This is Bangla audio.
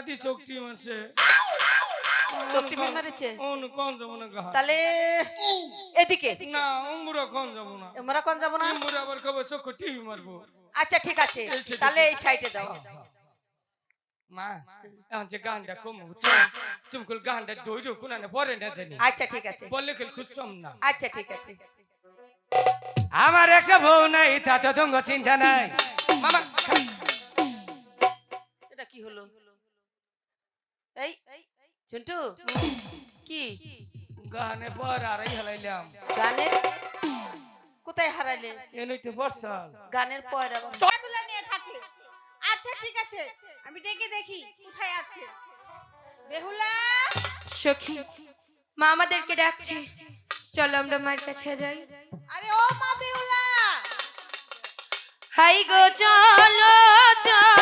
দাদি শক্তি মারছে চোখটি মেরেছে অন কোন যাব না গা তাহলে এদিকে না উমরা কোন যাব না আমরা কোন যাব না উমরা আবার কবে চোখ টিভি মারবো আচ্ছা ঠিক আছে তাহলে এই সাইডে দাও মা এখন যে গানটা কম তুমি কল গানটা দই দো কোনা না পরে না জানি আচ্ছা ঠিক আছে বললে কল খুশম না আচ্ছা ঠিক আছে আমার একটা বউ নাই তাতে দঙ্গ চিন্তা নাই মামা এটা কি হলো এই ঝন্টু কি গানে পর আড়াই হালাইলাম গানে কোথায় হারাইলে এনেই তো বর্ষাল গানের পর আবার এগুলা নিয়ে থাকে আচ্ছা ঠিক আছে আমি ডেকে দেখি কোথায় আছে বেহুলা সখী মা আমাদেরকে ডাকছে চলো আমরা মায়ের কাছে যাই আরে ও মা বেহুলা হাই গো চলো চলো